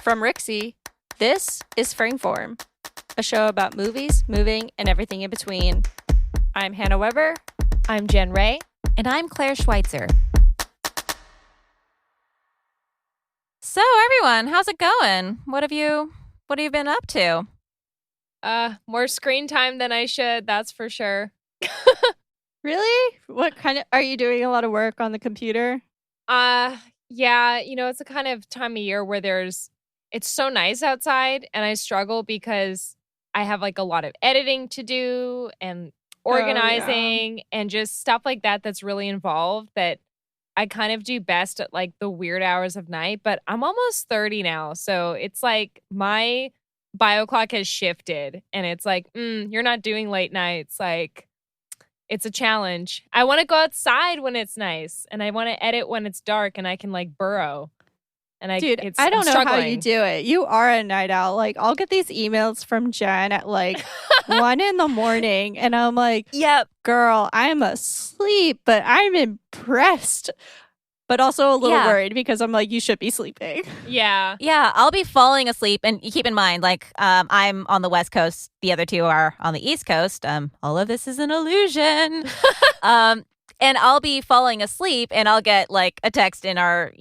From Rixie, this is Frameform, a show about movies, moving, and everything in between. I'm Hannah Weber. I'm Jen Ray. And I'm Claire Schweitzer. So everyone, how's it going? What have you been up to? More screen time than I should, that's for sure. Really? What kind of, are you doing a lot of work on the computer? Yeah, it's a kind of time of year where it's so nice outside and I struggle because I have like a lot of editing to do and organizing and just stuff like that that's really involved that I kind of do best at like the weird hours of night. But I'm almost 30 now, so it's like my bio clock has shifted and it's like, you're not doing late nights. Like, it's a challenge. I want to go outside when it's nice and I want to edit when it's dark and I can like burrow. And I don't know how you do it. You are a night owl. Like, I'll get these emails from Jen at like 1 a.m. and I'm like, yep, girl, I'm asleep, but I'm impressed. But also a little worried because I'm like, you should be sleeping. Yeah. Yeah, I'll be falling asleep. And you keep in mind, like, I'm on the West Coast. The other two are on the East Coast. All of this is an illusion. And I'll be falling asleep and I'll get like a text in our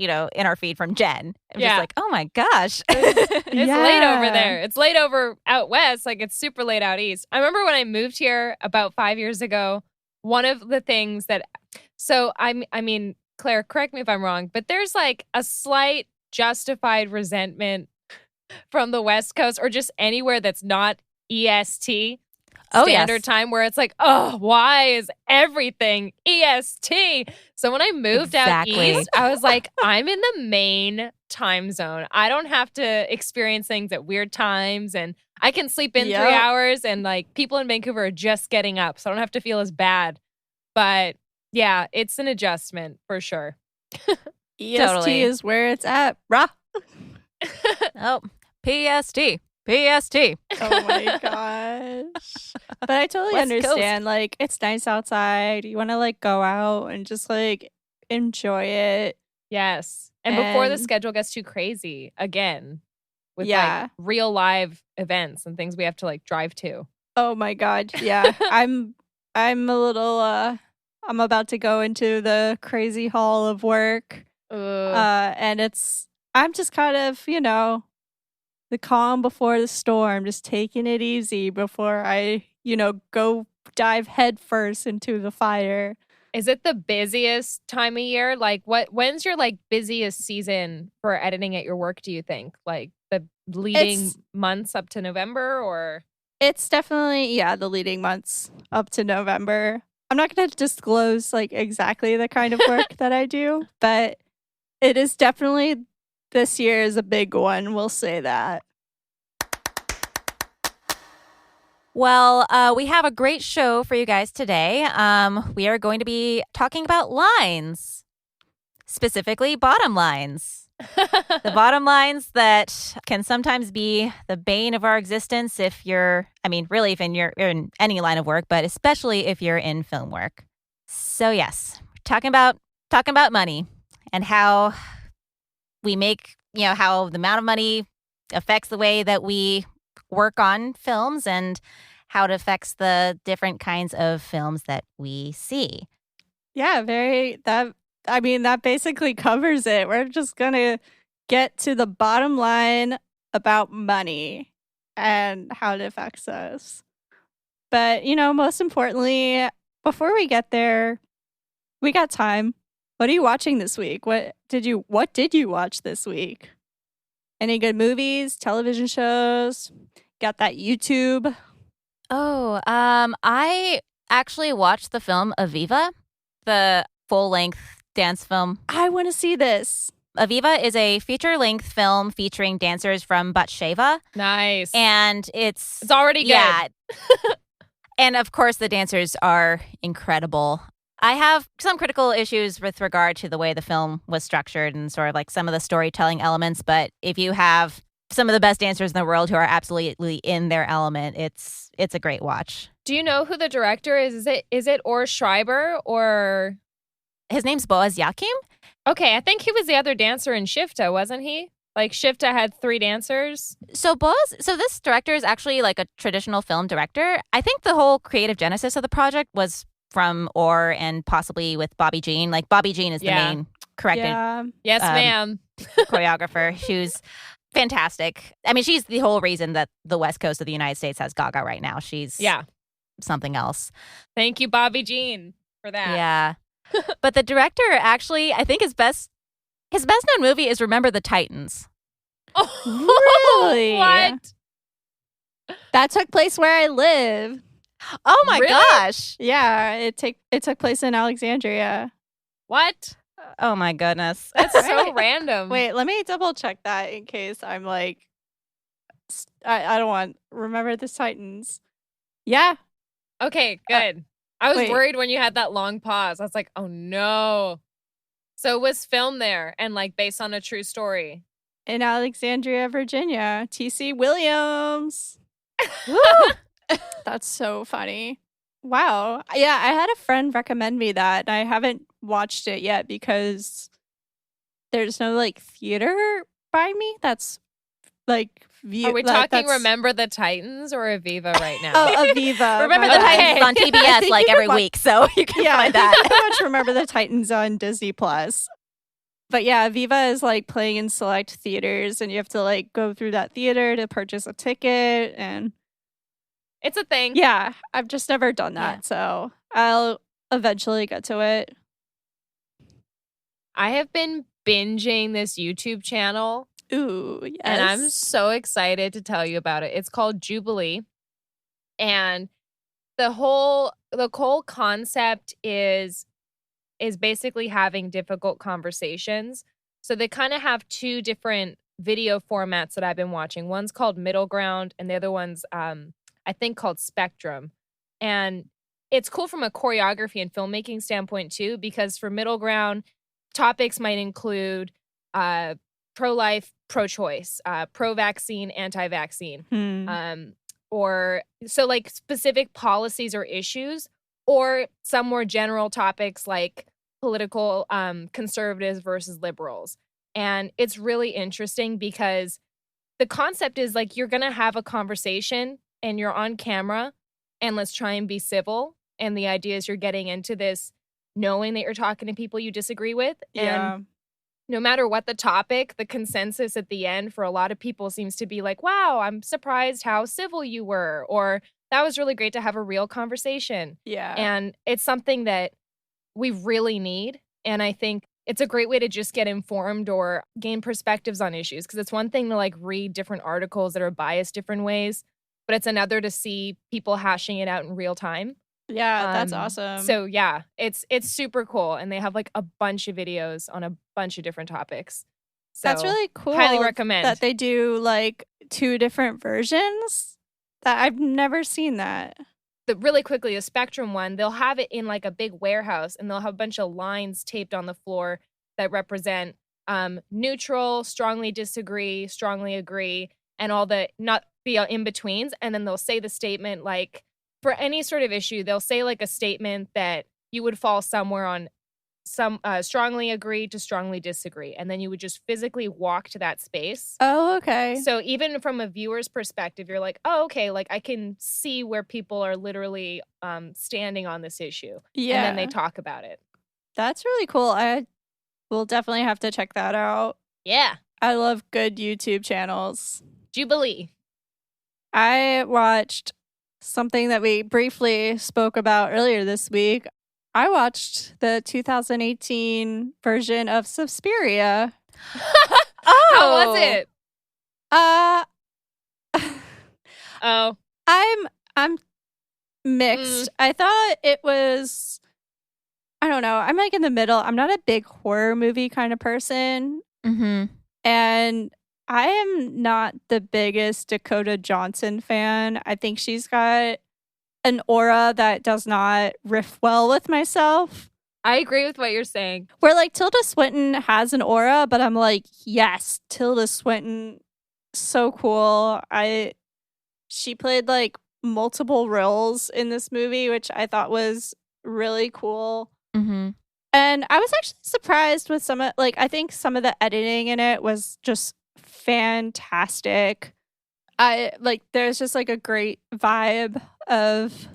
feed from Jen. I'm just like, oh my gosh. It's late over there. It's late over out west. Like, it's super late out east. I remember when I moved here about 5 years ago, one of the things that, I mean, Claire, correct me if I'm wrong, but there's like a slight justified resentment from the West Coast or just anywhere that's not EST. Standard time, where it's like, oh, why is everything EST? So when I moved out east, I was like, I'm in the main time zone. I don't have to experience things at weird times, and I can sleep in 3 hours, and like people in Vancouver are just getting up, so I don't have to feel as bad. But yeah, it's an adjustment for sure. EST is where it's at. Rah. Oh, PST. PST. Oh my gosh. But I totally understand. Like, it's nice outside. You want to like go out and just like enjoy it. Yes. And before the schedule gets too crazy again with like real live events and things we have to like drive to. Oh my God. Yeah. I'm a little I'm about to go into the crazy hall of work. And I'm just kind of, the calm before the storm, just taking it easy before I, go dive headfirst into the fire. Is it the busiest time of year? Like, when's your like busiest season for editing at your work, do you think? Like the leading months up to November, or? It's definitely, the leading months up to November. I'm not going to disclose like exactly the kind of work that I do, but it is definitely, this year is a big one. We'll say that. Well, we have a great show for you guys today. We are going to be talking about lines, specifically bottom lines. The bottom lines that can sometimes be the bane of our existence if you're in any line of work, but especially if you're in film work. So yes, talking about money and how we make, how the amount of money affects the way that we work on films and how it affects the different kinds of films that we see. Yeah, that basically covers it. We're just going to get to the bottom line about money and how it affects us. But, most importantly, before we get there, we got time. What are you watching this week? What did you watch this week? Any good movies, television shows? Got that YouTube? Oh, I actually watched the film Aviva, the full-length dance film. I want to see this. Aviva is a feature-length film featuring dancers from Batsheva. Nice. And it's already good. Yeah. And of course, the dancers are incredible. I have some critical issues with regard to the way the film was structured and sort of like some of the storytelling elements. But if you have some of the best dancers in the world who are absolutely in their element, it's a great watch. Do you know who the director is? Is it Or Schreiber or? His name's Boaz Yakim. Okay, I think he was the other dancer in Shifta, wasn't he? Like Shifta had 3 dancers. So this director is actually like a traditional film director. I think the whole creative genesis of the project was from Orr and possibly with Bobby Jean. Like Bobby Jean is the main Yes, ma'am. choreographer. She was fantastic. I mean, she's the whole reason that the West Coast of the United States has Gaga right now. She's something else. Thank you, Bobby Jean, for that. Yeah. But the director actually, I think his best known movie is Remember the Titans. Oh, Really? What? That took place where I live. Oh my Really? gosh. Yeah, it took place in Alexandria. What? Oh my goodness. That's so random. Wait, let me double check that in case I'm like, I don't want Remember the Titans. Yeah. Okay, good. I was wait. worried when you had that long pause. I was like, oh no. So it was filmed there and like based on a true story. In Alexandria, Virginia. T.C. Williams. That's so funny. Wow. Yeah, I had a friend recommend me that, and I haven't watched it yet because there's no like theater by me. That's like Are we talking Remember the Titans or Aviva right now? Oh, Aviva. Remember my the bad. Titans on TBS like every week, so you can find that. I pretty much Remember the Titans on Disney Plus. But yeah, Aviva is like playing in select theaters, and you have to like go through that theater to purchase a ticket, and it's a thing. yeah, I've just never done that, so I'll eventually get to it. I have been binging this YouTube channel. Ooh, yes. And I'm so excited to tell you about it. It's called Jubilee. And the whole concept is basically having difficult conversations. So they kind of have 2 different video formats that I've been watching. One's called Middle Ground, and the other one's I think called Spectrum. And it's cool from a choreography and filmmaking standpoint too, because for Middle Ground, topics might include pro-life, pro-choice, pro-vaccine, anti-vaccine, or so like specific policies or issues, or some more general topics like political conservatives versus liberals. And it's really interesting because the concept is like you're going to have a conversation and you're on camera and let's try and be civil. And the idea is you're getting into this knowing that you're talking to people you disagree with. Yeah. And no matter what the topic, the consensus at the end for a lot of people seems to be like, wow, I'm surprised how civil you were. Or that was really great to have a real conversation. Yeah. And it's something that we really need. And I think it's a great way to just get informed or gain perspectives on issues. Because it's one thing to like read different articles that are biased different ways, but it's another to see people hashing it out in real time. Yeah, that's awesome. So yeah, it's super cool. And they have like a bunch of videos on a bunch of different topics. So that's really cool. Highly recommend. That they do like 2 different versions. That I've never seen that. Really quickly, the Spectrum one, they'll have it in like a big warehouse and they'll have a bunch of lines taped on the floor that represent neutral, strongly disagree, strongly agree, and all the not the in-betweens. And then they'll say the statement like, for any sort of issue, they'll say like a statement that you would fall somewhere on some strongly agree to strongly disagree. And then you would just physically walk to that space. Oh, okay. So even from a viewer's perspective, you're like, oh, okay, like I can see where people are literally standing on this issue. Yeah. And then they talk about it. That's really cool. I will definitely have to check that out. Yeah. I love good YouTube channels. Jubilee. I watched something that we briefly spoke about earlier this week. I watched the 2018 version of Suspiria. How was it? Oh. I'm mixed. I thought it was, I don't know. I'm like in the middle. I'm not a big horror movie kind of person. Mm-hmm. And I am not the biggest Dakota Johnson fan. I think she's got an aura that does not riff well with myself. I agree with what you're saying. Where like Tilda Swinton has an aura, but I'm like, yes, Tilda Swinton, so cool. She played like multiple roles in this movie, which I thought was really cool. Mm-hmm. And I was actually surprised with some of, like, I think some of the editing in it was just fantastic. There's just like a great vibe of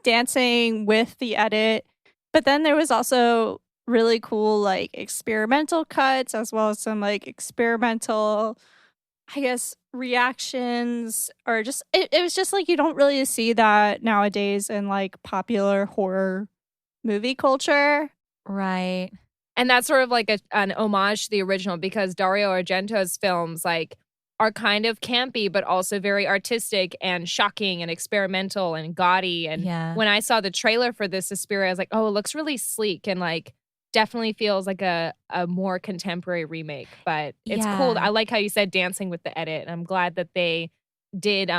dancing with the edit. But then there was also really cool like experimental cuts, as well as some like experimental, I guess, reactions, or just it was just like you don't really see that nowadays in like popular horror movie culture. Right. And that's sort of like an homage to the original, because Dario Argento's films like are kind of campy, but also very artistic and shocking and experimental and gaudy. And when I saw the trailer for this Suspiria, I was like, oh, it looks really sleek and like definitely feels like a more contemporary remake. But it's cool. I like how you said dancing with the edit. And I'm glad that they did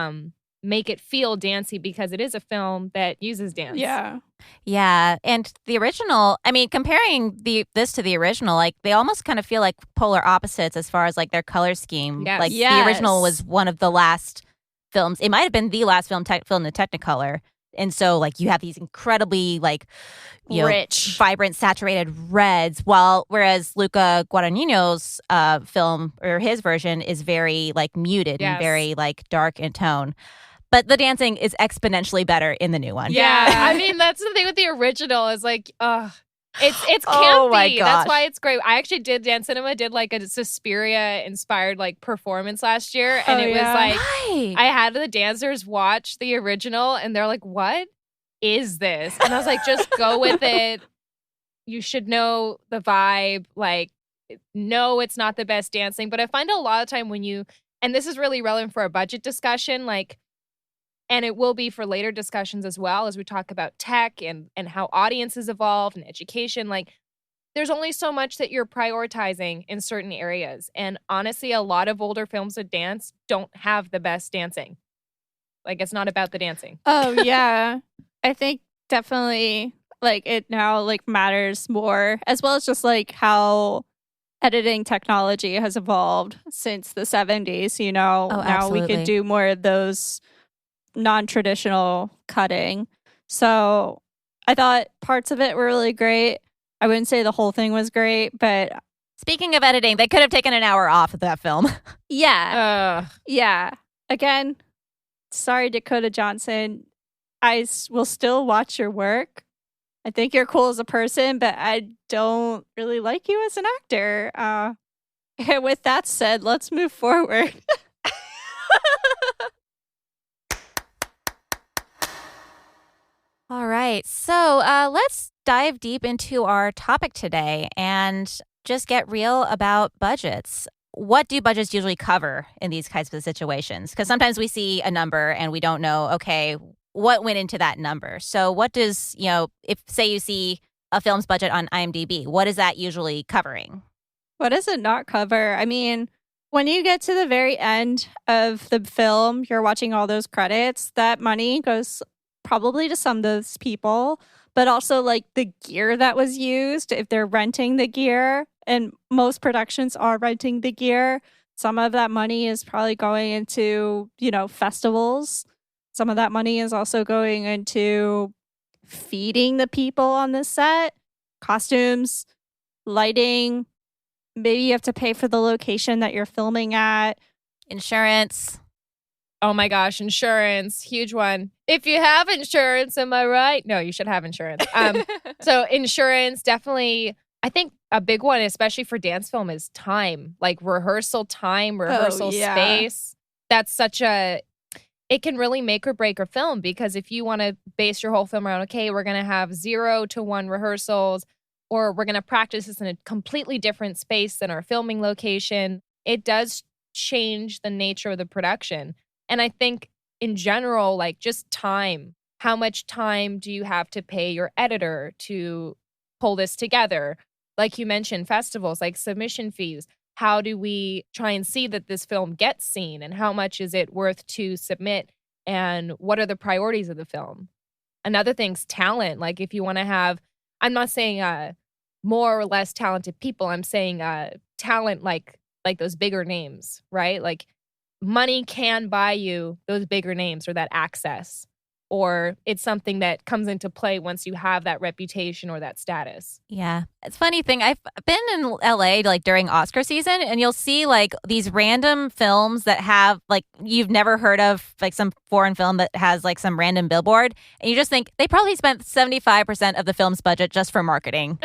make it feel dancey, because it is a film that uses dance. Yeah. And the original, I mean, comparing this to the original, like they almost kind of feel like polar opposites as far as like their color scheme. Yes. Like the original was one of the last films. It might have been the last film filmed in Technicolor. And so like you have these incredibly like rich, vibrant, saturated reds, whereas Luca Guadagnino's film, or his version, is very like muted and very like dark in tone. But the dancing is exponentially better in the new one. Yeah. I mean, that's the thing with the original is like, it's campy. Oh my gosh. That's why it's great. I actually did Dance Cinema, did like a Suspiria inspired like performance last year. And it was like, I had the dancers watch the original and they're like, what is this? And I was like, just go with it. You should know the vibe. Like, no, it's not the best dancing. But I find a lot of time when and this is really relevant for a budget discussion, like, and it will be for later discussions as well, as we talk about tech and how audiences evolve and education. Like, there's only so much that you're prioritizing in certain areas. And honestly, a lot of older films with dance don't have the best dancing. Like, it's not about the dancing. Oh, yeah. I think definitely, like, it now, like, matters more, as well as just, like, how editing technology has evolved since the 70s, you know? Oh, now we can do more of those non-traditional cutting. So I thought parts of it were really great. I wouldn't say the whole thing was great, but speaking of editing, they could have taken an hour off of that film. Yeah. Again, sorry, Dakota Johnson. I will still watch your work. I think you're cool as a person, but I don't really like you as an actor. And with that said, let's move forward. All right. So let's dive deep into our topic today and just get real about budgets. What do budgets usually cover in these kinds of situations? Because sometimes we see a number and we don't know, okay, what went into that number? So what does, if say you see a film's budget on IMDb, what is that usually covering? What does it not cover? I mean, when you get to the very end of the film, you're watching all those credits, that money goes probably to some of those people, but also like the gear that was used, if they're renting the gear, and most productions are renting the gear, some of that money is probably going into, festivals. Some of that money is also going into feeding the people on the set, costumes, lighting. Maybe you have to pay for the location that you're filming at. Insurance. Oh my gosh, insurance, huge one. If you have insurance, am I right? No, you should have insurance. So insurance, definitely, I think a big one, especially for dance film, is time. Like rehearsal time, rehearsal space. That's it can really make or break a film, because if you want to base your whole film around, okay, we're going to have 0 to 1 rehearsals, or we're going to practice this in a completely different space than our filming location, it does change the nature of the production. And I think in general, like just time, how much time do you have to pay your editor to pull this together? Like you mentioned, festivals, like submission fees. How do we try and see that this film gets seen, and how much is it worth to submit, and what are the priorities of the film? Another thing's talent. Like if you want to have, I'm not saying more or less talented people, I'm saying talent like those bigger names, right? Like money can buy you those bigger names or that access. or it's something that comes into play once you have that reputation or that status. Yeah. It's a funny thing. I've been in LA like during Oscar season, and you'll see like these random films that have like you've never heard of, like some foreign film that has like some random billboard. And you just think they probably spent 75% of the film's budget just for marketing.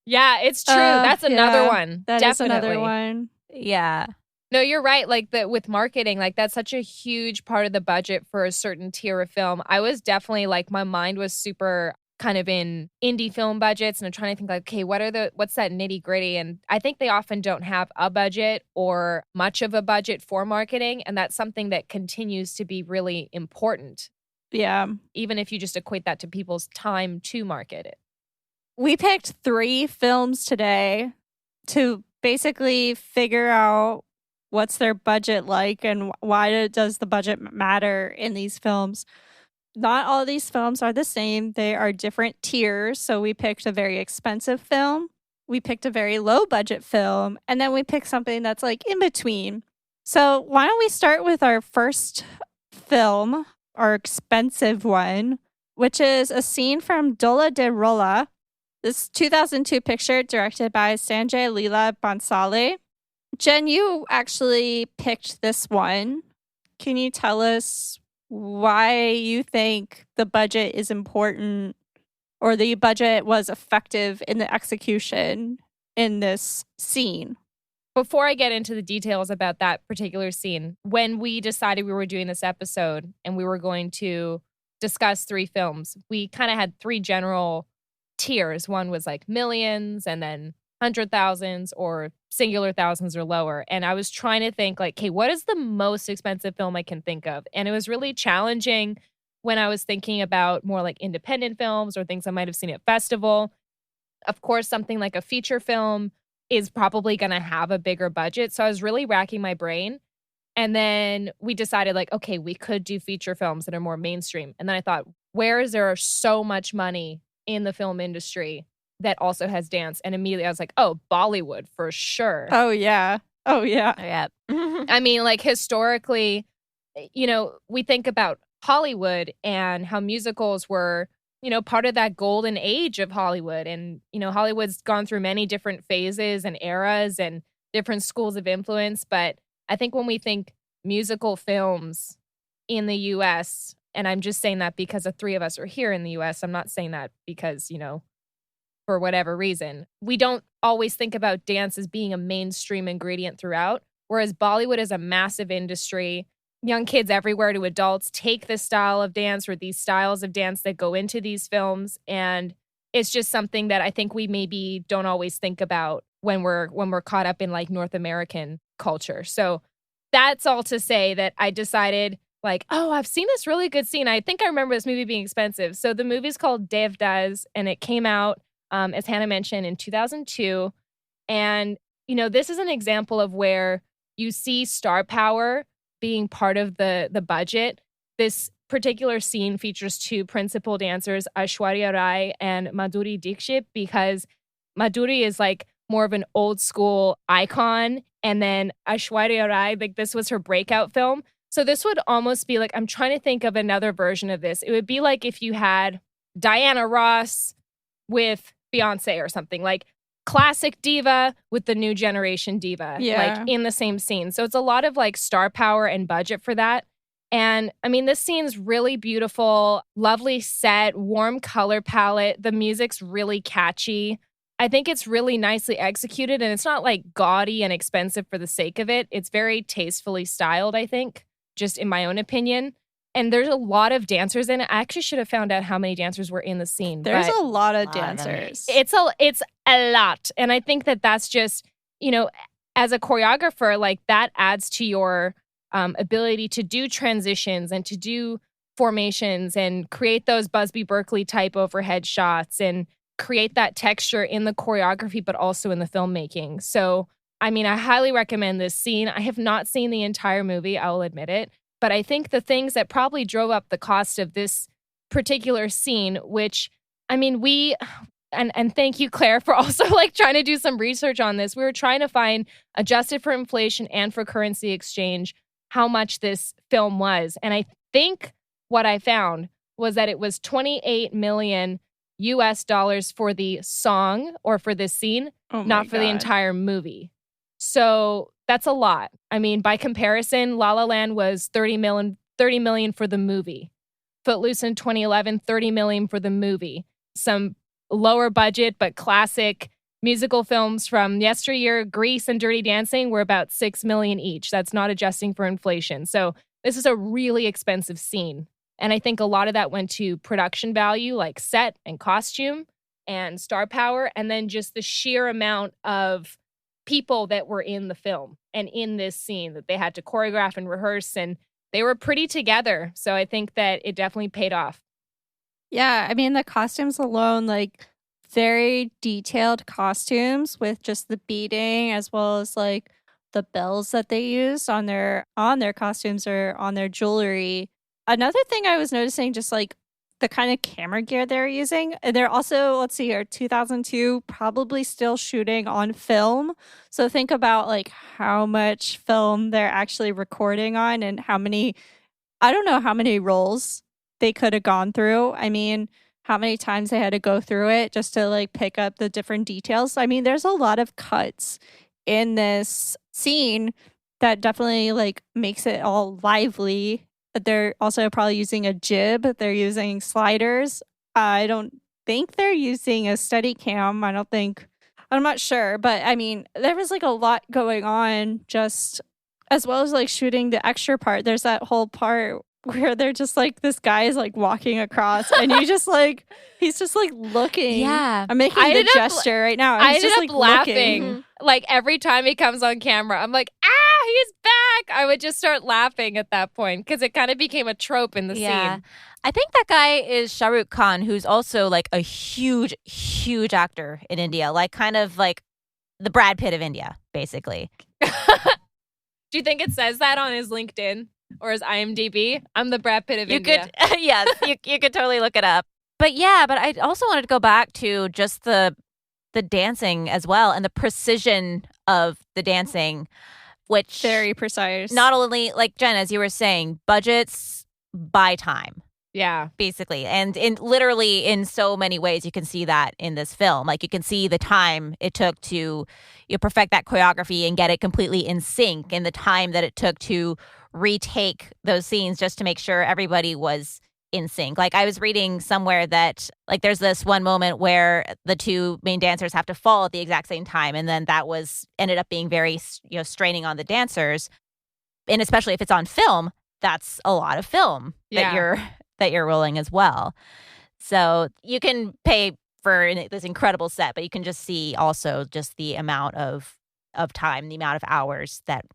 Yeah, it's true. That's another one. That Definitely. is another one. Yeah. No, you're right. Like with marketing, like that's such a huge part of the budget for a certain tier of film. I was definitely like, my mind was super kind of in indie film budgets, and I'm trying to think like, okay, what's that nitty gritty? And I think they often don't have a budget or much of a budget for marketing. And that's something that continues to be really important. Yeah. Even if you just equate that to people's time to market it. We picked 3 films today to basically figure out what's their budget like and why does the budget matter in these films. Not all of these films are the same. They are different tiers. So we picked a very expensive film, we picked a very low budget film, and then we picked something that's like in between. So why don't we start with our first film, our expensive one, which is a scene from Dola de Rola. This 2002 picture directed by Sanjay, Leela, Bhansali. Jen, you actually picked this one. Can you tell us why you think the budget is important, or the budget was effective in the execution in this scene? Before I get into the details about that particular scene, when we decided we were doing this episode and we were going to discuss 3 films, we kind of had 3 general tiers. One was like millions, and then 100,000s or singular thousands or lower. And I was trying to think like, okay, what is the most expensive film I can think of? And it was really challenging when I was thinking about more like independent films or things I might have seen at festival. Of course, something like a feature film is probably going to have a bigger budget. So I was really racking my brain. And then we decided like, okay, we could do feature films that are more mainstream. And then I thought, where is there so much money in the film industry that also has dance? And immediately I was like, oh, Bollywood for sure. Oh, yeah. Oh, yeah. Yeah. I mean, like historically, you know, we think about Hollywood and how musicals were, you know, part of that golden age of Hollywood. And, you know, Hollywood's gone through many different phases and eras and different schools of influence. But I think when we think musical films in the US, and I'm just saying that because the 3 of us are here in the US, I'm not saying that because, you know, for whatever reason, we don't always think about dance as being a mainstream ingredient throughout, whereas Bollywood is a massive industry. Young kids everywhere to adults take this style of dance or these styles of dance that go into these films, and it's just something that I think we maybe don't always think about when we're caught up in like North American culture. So that's all to say that I decided like, oh, I've seen this really good scene. I think I remember this movie being expensive. So the movie's called Devdas, and it came out, as Hannah mentioned, in 2002. And, you know, this is an example of where you see star power being part of the budget. This particular scene features 2 principal dancers, Aishwarya Rai and Madhuri Dixit, because Madhuri is like more of an old school icon. And then Aishwarya Rai, like this was her breakout film. So this would almost be like, I'm trying to think of another version of this. It would be like if you had Diana Ross with Beyonce or something, like classic diva with the new generation diva, like in the same scene. So it's a lot of like star power and budget for that. And I mean, this scene's really beautiful, lovely set, warm color palette. The music's really catchy. I think it's really nicely executed, and it's not like gaudy and expensive for the sake of it. It's very tastefully styled, I think, just in my own opinion. And there's a lot of dancers in it. I actually should have found out how many dancers were in the scene. There's a lot of dancers. It's a lot. And I think that that's just, you know, as a choreographer, like that adds to your ability to do transitions and to do formations and create those Busby Berkeley type overhead shots and create that texture in the choreography, but also in the filmmaking. So, I mean, I highly recommend this scene. I have not seen the entire movie, I will admit it. But I think the things that probably drove up the cost of this particular scene, which, I mean, and thank you, Claire, for also like trying to do some research on this. We were trying to find, adjusted for inflation and for currency exchange, how much this film was. And I think what I found was that it was 28 million US dollars for the song or for this scene, not for the entire movie. So that's a lot. I mean, by comparison, La La Land was 30 million for the movie. Footloose in 2011, 30 million for the movie. Some lower budget but classic musical films from yesteryear, Grease and Dirty Dancing, were about 6 million each. That's not adjusting for inflation. So this is a really expensive scene. And I think a lot of that went to production value, like set and costume and star power, and then just the sheer amount of people that were in the film and in this scene that they had to choreograph and rehearse, and they were pretty together. So I think that it definitely paid off. Yeah, I mean, the costumes alone, like very detailed costumes with just the beading as well as like the bells that they used on their costumes or on their jewelry. Another thing I was noticing, just like the kind of camera gear they're using. And they're also, let's see here, 2002, probably still shooting on film. So think about like how much film they're actually recording on and how many, I don't know how many rolls they could have gone through. I mean, how many times they had to go through it just to like pick up the different details. I mean, there's a lot of cuts in this scene that definitely like makes it all lively. They're also probably using a jib. They're using sliders. I don't think they're using a steady cam. I'm not sure. But I mean, there was like a lot going on just as well as like shooting the extra part. There's that whole part where they're just like, this guy is like walking across and you just like, he's just like looking. Yeah. I'm making the gesture right now. I He's ended just up like laughing. looking. Like every time he comes on camera, I'm like, he's back. I would just start laughing at that point because it kind of became a trope in the scene. I think that guy is Shah Rukh Khan, who's also like a huge, huge actor in India, like kind of like the Brad Pitt of India, basically. Do you think it says that on his LinkedIn or his IMDb? I'm the Brad Pitt of India. Yes, you could totally look it up. But yeah, but I also wanted to go back to just the dancing as well and the precision of the dancing, which very precise. Not only, like Jen, as you were saying, budgets by time. Yeah. Basically. And literally in so many ways, you can see that in this film. Like you can see the time it took to perfect that choreography and get it completely in sync, and the time that it took to retake those scenes just to make sure everybody was in sync. Like I was reading somewhere that like there's this one moment where the two main dancers have to fall at the exact same time, and then that ended up being very straining on the dancers. And especially if it's on film, that's a lot of film that you're rolling as well. So you can pay for this incredible set, but you can just see also just the amount of time, the amount of hours that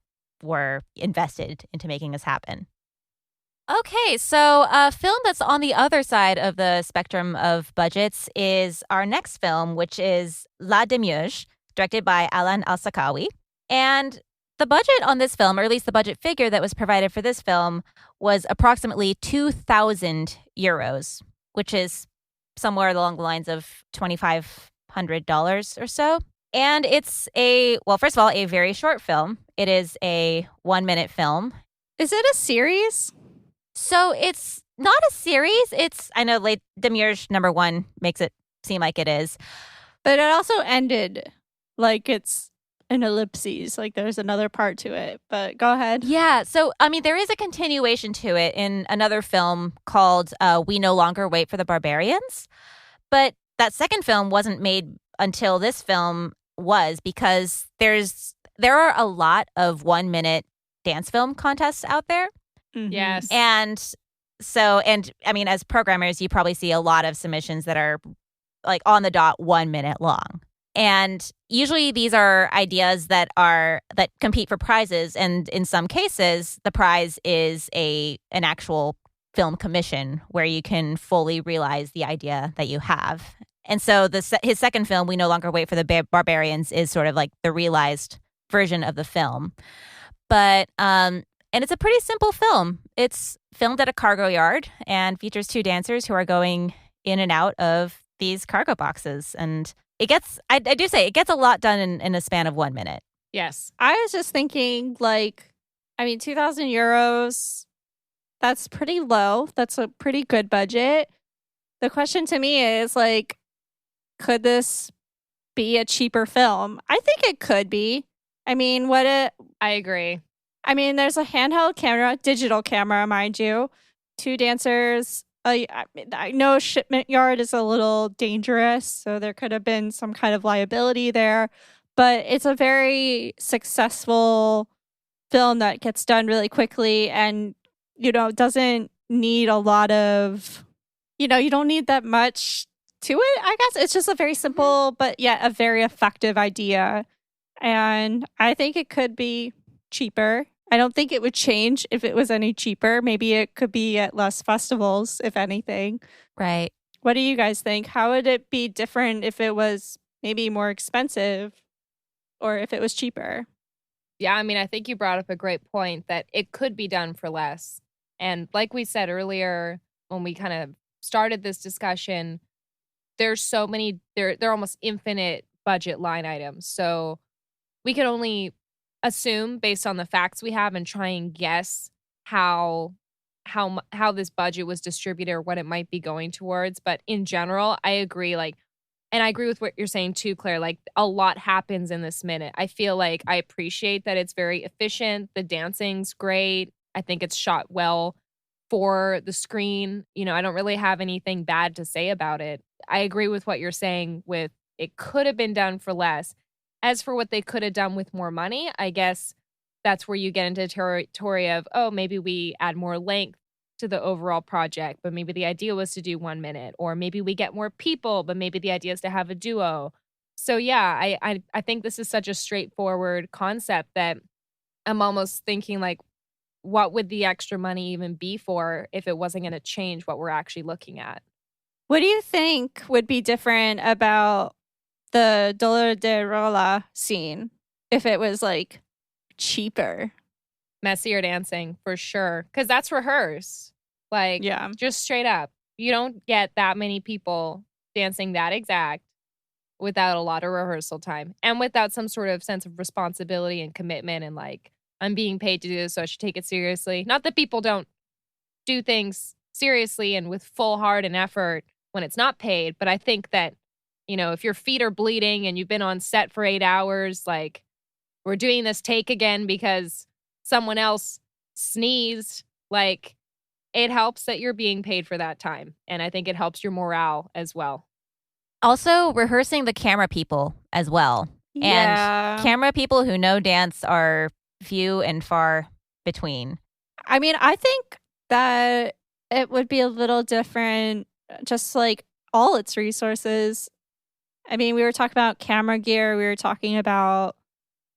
were invested into making this happen. Okay, so a film that's on the other side of the spectrum of budgets is our next film, which is La Démiurge, directed by ALAIN al-Sakhawi. And the budget on this film, or at least the budget figure that was provided for this film, was approximately 2,000 euros, which is somewhere along the lines of $2,500 or so. And it's first of all, a very short film. It is a 1-minute film. Is it a series? So it's not a series. I know Démiurge #1 makes it seem like it is. But it also ended like it's an ellipses, like there's another part to it. But go ahead. Yeah. So, I mean, there is a continuation to it in another film called We No Longer Wait for the Barbarians. But that second film wasn't made until this film was, because there are a lot of 1-minute dance film contests out there. Mm-hmm. Yes. And so, I mean, as programmers, you probably see a lot of submissions that are like on the dot 1 minute long. And usually these are ideas that compete for prizes. And in some cases, the prize is an actual film commission where you can fully realize the idea that you have. And so his second film, We No Longer Wait for the Barbarians, is sort of like the realized version of the film. But, and it's a pretty simple film. It's filmed at a cargo yard and features 2 dancers who are going in and out of these cargo boxes. And it gets a lot done in a span of 1 minute. Yes. I was just thinking, 2,000 euros. That's pretty low. That's a pretty good budget. The question to me is like, could this be a cheaper film? I think it could be. I mean, I agree. I mean, there's a handheld camera, digital camera, mind you, 2 dancers. I know shipment yard is a little dangerous, so there could have been some kind of liability there. But it's a very successful film that gets done really quickly and, doesn't need a lot of, you don't need that much to it, I guess. It's just a very simple, but yet a very effective idea. And I think it could be cheaper. I don't think it would change if it was any cheaper. Maybe it could be at less festivals, if anything. Right. What do you guys think? How would it be different if it was maybe more expensive or if it was cheaper? Yeah, I mean, I think you brought up a great point that it could be done for less. And like we said earlier, when we kind of started this discussion, there's so many, they're almost infinite budget line items. So we can only assume based on the facts we have and try and guess how this budget was distributed or what it might be going towards. But in general, I agree. And I agree with what you're saying too, Claire. Like, a lot happens in this minute. I feel like I appreciate that it's very efficient. The dancing's great. I think it's shot well for the screen. I don't really have anything bad to say about it. I agree with what you're saying with it could have been done for less. As for what they could have done with more money, I guess that's where you get into territory of, maybe we add more length to the overall project, but maybe the idea was to do 1 minute, or maybe we get more people, but maybe the idea is to have a duo. So yeah, I think this is such a straightforward concept that I'm almost thinking like, what would the extra money even be for if it wasn't going to change what we're actually looking at? What do you think would be different about the Dola de Rola scene if it was like cheaper? Messier dancing for sure, because that's rehearsed. Like, yeah, just straight up, you don't get that many people dancing that exact without a lot of rehearsal time and without some sort of sense of responsibility and commitment and like, I'm being paid to do this, so I should take it seriously. Not that people don't do things seriously and with full heart and effort when it's not paid, but I think that, if your feet are bleeding and you've been on set for 8 hours, like, we're doing this take again because someone else sneezed, like, it helps that you're being paid for that time. And I think it helps your morale as well. Also, rehearsing the camera people as well. Yeah. And camera people who know dance are few and far between. I mean, I think that it would be a little different, just like all its resources. I mean, we were talking about camera gear. We were talking about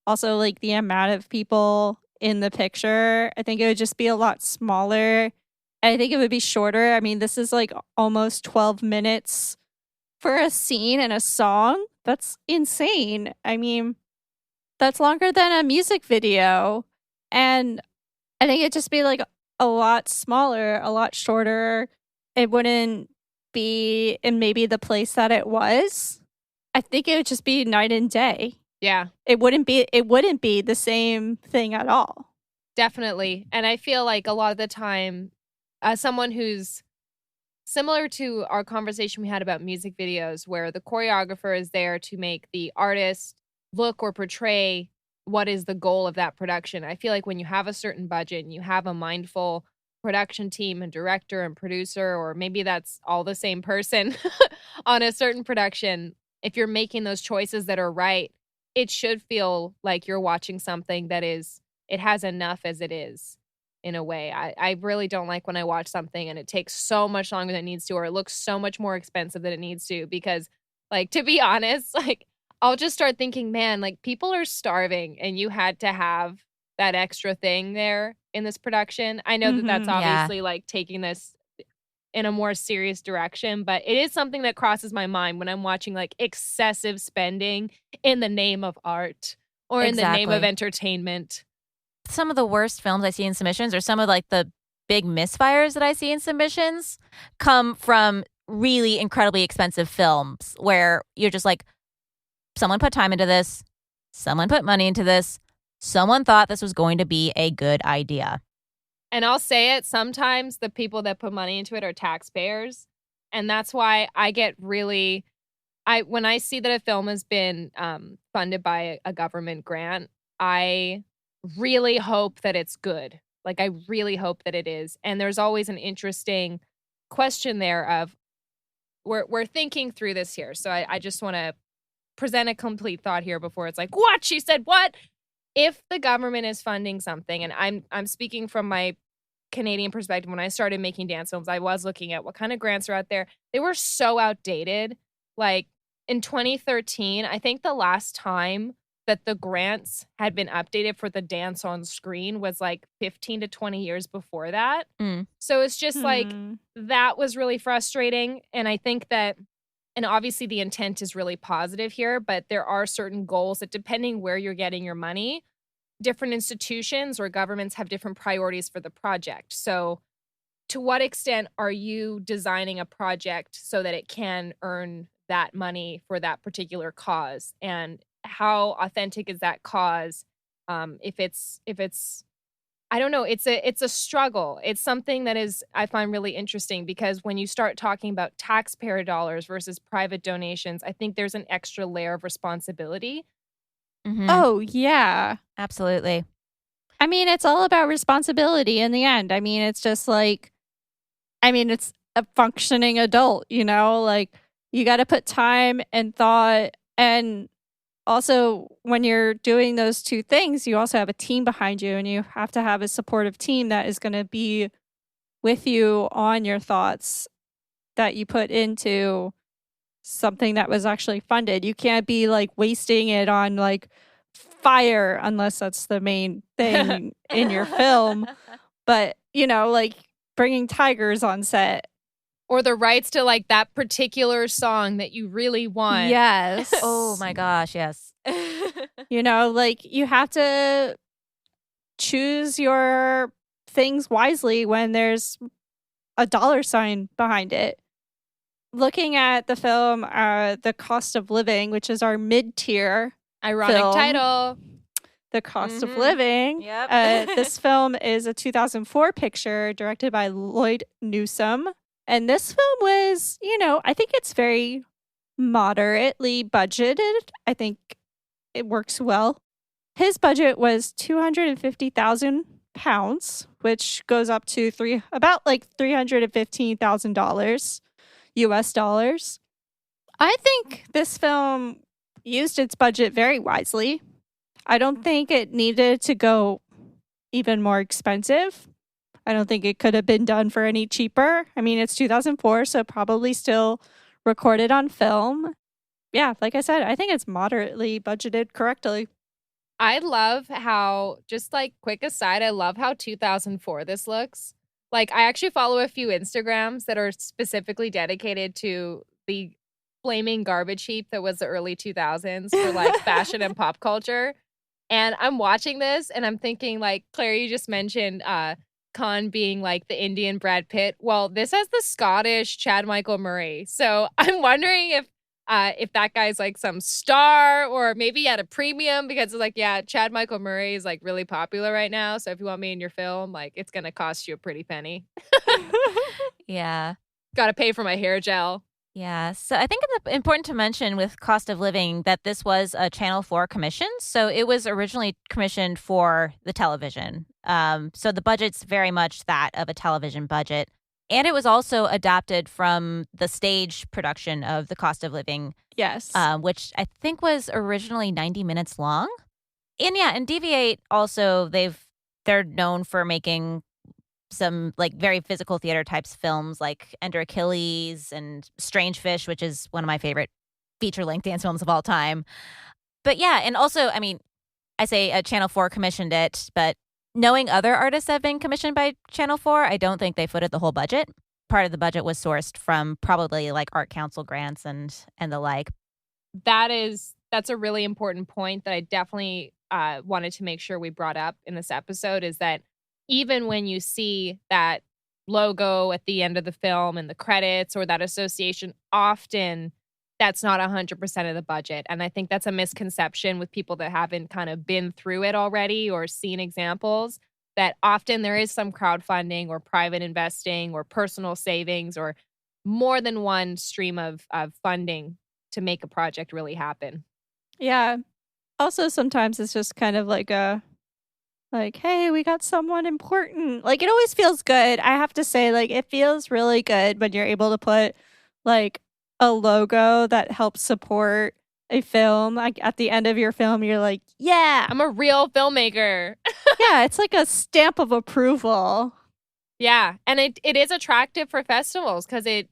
also like the amount of people in the picture. I think it would just be a lot smaller. I think it would be shorter. I mean, this is like almost 12 minutes for a scene and a song. That's insane. I mean, that's longer than a music video. And I think it'd just be like a lot smaller, a lot shorter. It wouldn't be in maybe the place that it was. I think it would just be night and day. Yeah. It wouldn't be the same thing at all. Definitely. And I feel like a lot of the time, someone who's similar to our conversation we had about music videos, where the choreographer is there to make the artist look or portray what is the goal of that production. I feel like when you have a certain budget and you have a mindful production team and director and producer, or maybe that's all the same person on a certain production, if you're making those choices that are right, it should feel like you're watching something that it has enough as it is, in a way. I really don't like when I watch something and it takes so much longer than it needs to, or it looks so much more expensive than it needs to, because, like, to be honest, like, I'll just start thinking, man, like, people are starving and you had to have that extra thing there in this production. I know that that's obviously like taking this in a more serious direction, but it is something that crosses my mind when I'm watching like excessive spending in the name of art or in the name of entertainment. Some of the worst films I see in submissions, or some of like the big misfires that I see in submissions, come from really incredibly expensive films where you're just like, someone put time into this, someone put money into this, someone thought this was going to be a good idea. And I'll say it, sometimes the people that put money into it are taxpayers. And that's why I get really, when I see that a film has been funded by a government grant, I really hope that it's good. Like, I really hope that it is. And there's always an interesting question there of, we're thinking through this here. So I just want to present a complete thought here before it's like, what? She said what? If the government is funding something, and I'm speaking from my Canadian perspective, when I started making dance films, I was looking at what kind of grants are out there. They were so outdated. Like in 2013, I think the last time that the grants had been updated for the dance on screen was like 15 to 20 years before that. So it's just like, that was really frustrating. And I think that, and obviously the intent is really positive here, but there are certain goals that, depending where you're getting your money, different institutions or governments have different priorities for the project. So to what extent are you designing a project so that it can earn that money for that particular cause? And how authentic is that cause? If it's I don't know, it's a struggle. It's something that is, I find really interesting, because when you start talking about taxpayer dollars versus private donations, I think there's an extra layer of responsibility. Oh, yeah. Absolutely. I mean, it's all about responsibility in the end. I mean, it's just like, it's a functioning adult, like you got to put time and thought. And also, when you're doing those two things, you also have a team behind you, and you have to have a supportive team that is going to be with you on your thoughts that you put into something that was actually funded. You can't be like wasting it on like fire, unless that's the main thing in your film. But, like bringing tigers on set. Or the rights to like that particular song that you really want. Yes. Oh my gosh, yes. Like you have to choose your things wisely when there's a dollar sign behind it. Looking at the film, The Cost of Living, which is our mid-tier ironic film, title, The Cost of Living. Yep. This film is a 2004 picture directed by Lloyd Newsom. And this film was, I think it's very moderately budgeted. I think it works well. His budget was £250,000, which goes up to about like $315,000 US dollars. I think this film used its budget very wisely. I don't think it needed to go even more expensive. I don't think it could have been done for any cheaper. I mean, it's 2004, so probably still recorded on film. Yeah, like I said, I think it's moderately budgeted correctly. I love how, just like quick aside, I love how 2004 this looks. Like, I actually follow a few Instagrams that are specifically dedicated to the flaming garbage heap that was the early 2000s for like fashion and pop culture. And I'm watching this and I'm thinking, like, Claire, you just mentioned Khan being like the Indian Brad Pitt. Well, this has the Scottish Chad Michael Murray. So I'm wondering if that guy's like some star, or maybe at a premium, because it's like, yeah, Chad Michael Murray is like really popular right now. So if you want me in your film, like, it's going to cost you a pretty penny. Yeah. Got to pay for my hair gel. Yeah. So I think it's important to mention with Cost of Living that this was a Channel 4 commission. So it was originally commissioned for the television. So the budget's very much that of a television budget. And it was also adapted from the stage production of The Cost of Living. Yes. Which I think was originally 90 minutes long. And yeah, and Deviate also, they're known for making some like very physical theater types films like Ender Achilles and Strange Fish, which is one of my favorite feature-length dance films of all time. But yeah, and also, I mean, I say Channel 4 commissioned it, but knowing other artists have been commissioned by Channel 4, I don't think they footed the whole budget. Part of the budget was sourced from probably like Art Council grants and the like. That's a really important point that I definitely wanted to make sure we brought up in this episode, is that even when you see that logo at the end of the film and the credits or that association, often that's not 100% of the budget. And I think that's a misconception with people that haven't kind of been through it already or seen examples, that often there is some crowdfunding or private investing or personal savings or more than one stream of funding to make a project really happen. Yeah. Also, sometimes it's just kind of like hey, we got someone important. Like, it always feels good. I have to say, like, it feels really good when you're able to put like a logo that helps support a film. Like, at the end of your film, you're like, yeah, I'm a real filmmaker. yeah, it's like a stamp of approval. Yeah, and it is attractive for festivals because it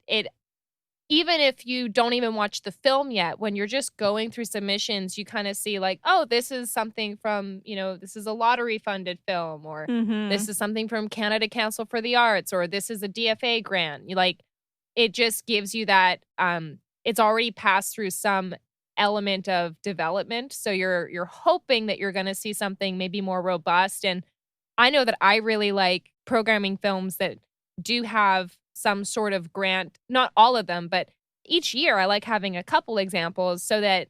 even if you don't even watch the film yet, when you're just going through submissions, you kind of see like, oh, this is something from, this is a lottery funded film, or this is something from Canada Council for the Arts, or this is a DFA grant. It just gives you that it's already passed through some element of development. So you're hoping that you're going to see something maybe more robust. And I know that I really like programming films that do have some sort of grant, not all of them, but each year I like having a couple examples so that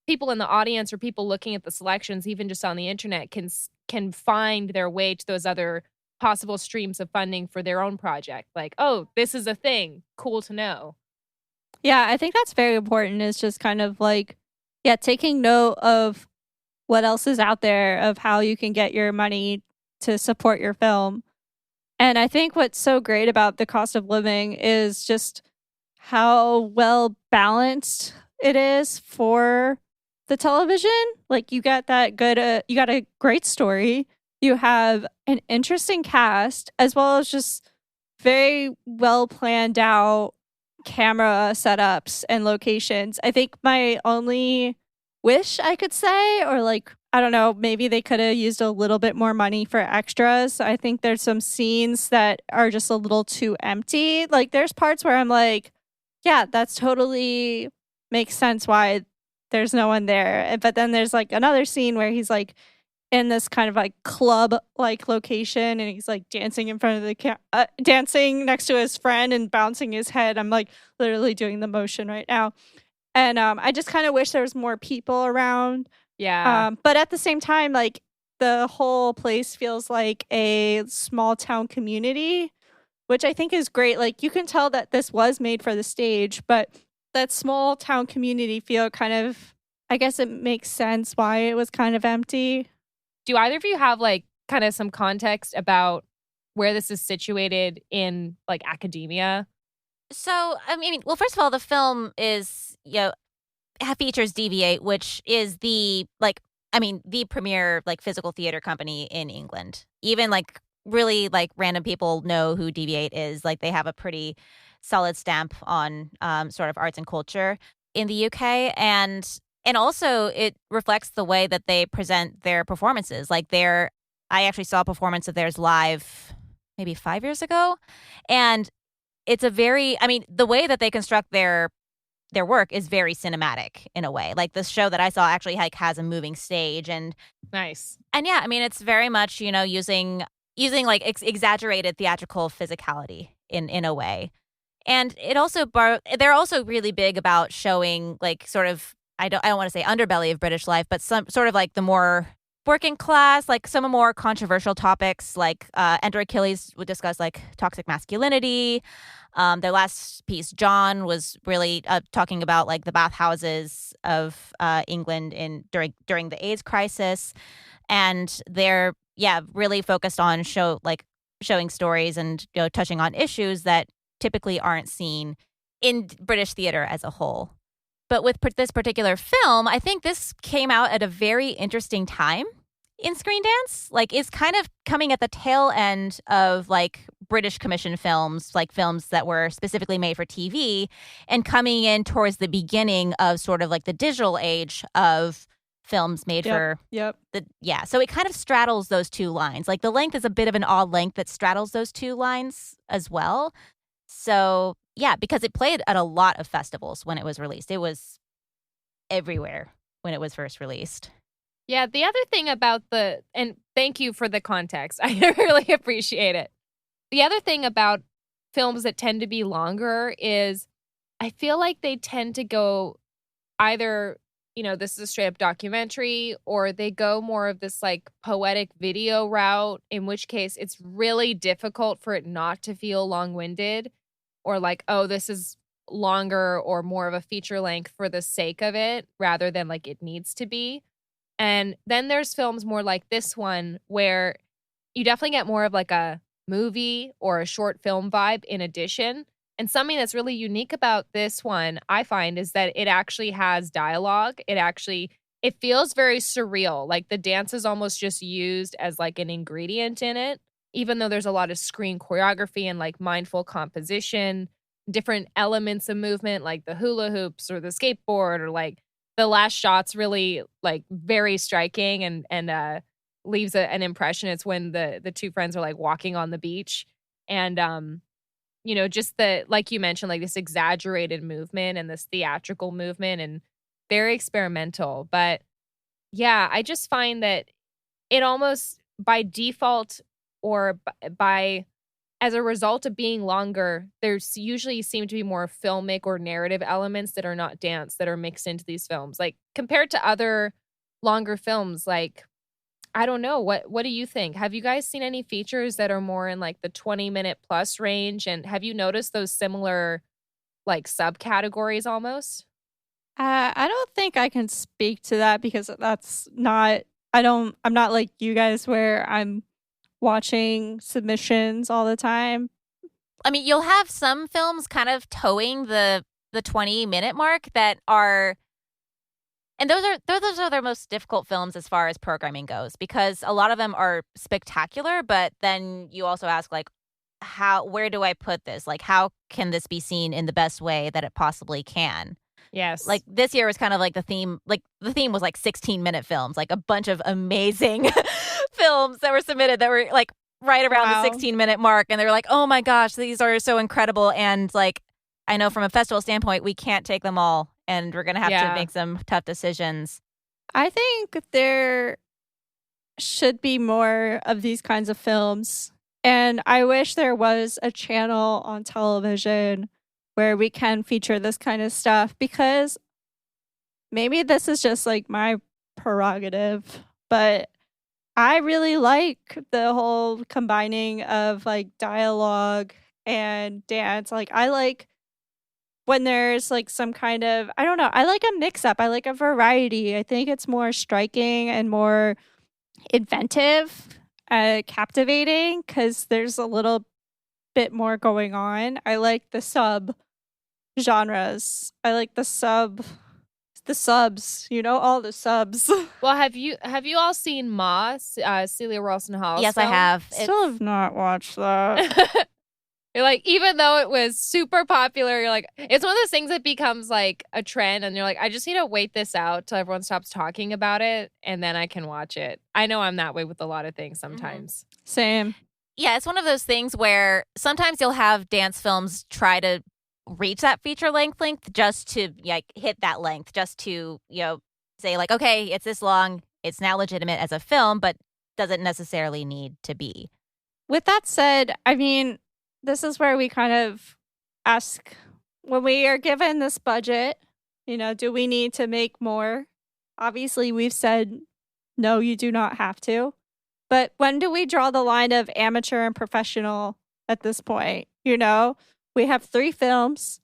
people in the audience or people looking at the selections, even just on the internet, can find their way to those other possible streams of funding for their own project. Like, oh, this is a thing. Cool to know. Yeah, I think that's very important. Is just kind of like, yeah, taking note of what else is out there, of how you can get your money to support your film. And I think what's so great about the cost of living is just how well balanced it is for the television. Like, you got that good, you got a great story, you have an interesting cast, as well as just very well planned out camera setups and locations. I think my only wish I could say, or like, I don't know, maybe they could have used a little bit more money for extras. I think there's some scenes that are just a little too empty. Like, there's parts where I'm like, yeah, that's totally makes sense why there's no one there. But then there's like another scene where he's like in this kind of like club like location, and he's like dancing in front of the dancing next to his friend and bouncing his head. I'm like literally doing the motion right now. And I just kind of wish there was more people around. Yeah. But at the same time, like, the whole place feels like a small town community, which I think is great. Like, you can tell that this was made for the stage, but that small town community feel kind of, I guess it makes sense why it was kind of empty. Do either of you have like kind of some context about where this is situated in like academia? So, I mean, well, first of all, the film is, features DV8, which is the premier like physical theater company in England. Even like really like random people know who DV8 is. Like, they have a pretty solid stamp on sort of arts and culture in the UK, and also it reflects the way that they present their performances. Like, I actually saw a performance of theirs live maybe 5 years ago, and it's the way that they construct their work is very cinematic in a way. Like, this show that I saw actually like has a moving stage, and nice. And yeah, I mean, it's very much, using like exaggerated theatrical physicality in a way. And it also they're also really big about showing like sort of, I don't want to say underbelly of British life, but some sort of like the more working class, like some more controversial topics, like Enter Achilles would discuss like toxic masculinity. Their last piece, John, was really talking about like the bathhouses of England during the AIDS crisis, and they're really focused on showing stories and touching on issues that typically aren't seen in British theater as a whole. But with this particular film, I think this came out at a very interesting time in screen dance. Like, it's kind of coming at the tail end of like British commission films, like films that were specifically made for TV, and coming in towards the beginning of sort of like the digital age of films made for so it kind of straddles those two lines. Like, the length is a bit of an odd length that straddles those two lines as well. So yeah, because it played at a lot of festivals when it was released. It was everywhere when it was first released. Yeah, the other thing about and thank you for the context. I really appreciate it. The other thing about films that tend to be longer is I feel like they tend to go either this is a straight up documentary, or they go more of this like poetic video route, in which case it's really difficult for it not to feel long-winded, or like, oh, this is longer or more of a feature length for the sake of it rather than like it needs to be. And then there's films more like this one where you definitely get more of like a movie or a short film vibe in addition. And something that's really unique about this one, I find, is that it actually has dialogue. It feels very surreal. Like the dance is almost just used as like an ingredient in it, even though there's a lot of screen choreography and like mindful composition, different elements of movement, like the hula hoops or the skateboard, or like the last shot's really like very striking and leaves an impression. It's when the two friends are like walking on the beach, and just the, like you mentioned, like this exaggerated movement and this theatrical movement, and very experimental. But yeah, I just find that it almost by default or by as a result of being longer, there's usually seem to be more filmic or narrative elements that are not dance that are mixed into these films. Like compared to other longer films, like I don't know. What do you think? Have you guys seen any features that are more in like the 20-minute plus range? And have you noticed those similar like subcategories almost? I don't think I can speak to that because that's not, I'm not like you guys where I'm watching submissions all the time. I mean, you'll have some films kind of towing the 20-minute mark that are, and those are their most difficult films as far as programming goes, because a lot of them are spectacular, but then you also ask like, where do I put this? Like, how can this be seen in the best way that it possibly can? Yes. Like this year was kind of like the theme was like 16-minute films, like a bunch of amazing films that were submitted that were like right around the 16-minute mark. And they were like, oh my gosh, these are so incredible. And like, I know from a festival standpoint, we can't take them all, and we're going to have to make some tough decisions. I think there should be more of these kinds of films. And I wish there was a channel on television where we can feature this kind of stuff, because maybe this is just like my prerogative, but I really like the whole combining of like dialogue and dance. Like I like when there's like some kind of, I don't know, I like a mix up. I like a variety. I think it's more striking and more inventive, captivating, because there's a little bit more going on. I like the sub genres. I like the subs, all the subs. Well, have you all seen Ma, Celia Ralston Hall's Yes, film? I have. Still have not watched that. You're like, even though it was super popular, you're like, it's one of those things that becomes like a trend, and you're like, I just need to wait this out till everyone stops talking about it, and then I can watch it. I know I'm that way with a lot of things sometimes. Same. Yeah, it's one of those things where sometimes you'll have dance films try to reach that feature length just to like hit that length, just to, say like, okay, it's this long, it's now legitimate as a film, but doesn't necessarily need to be. With that said, I mean, this is where we kind of ask, when we are given this budget, do we need to make more? Obviously, we've said, no, you do not have to. But when do we draw the line of amateur and professional at this point? We have 3 films.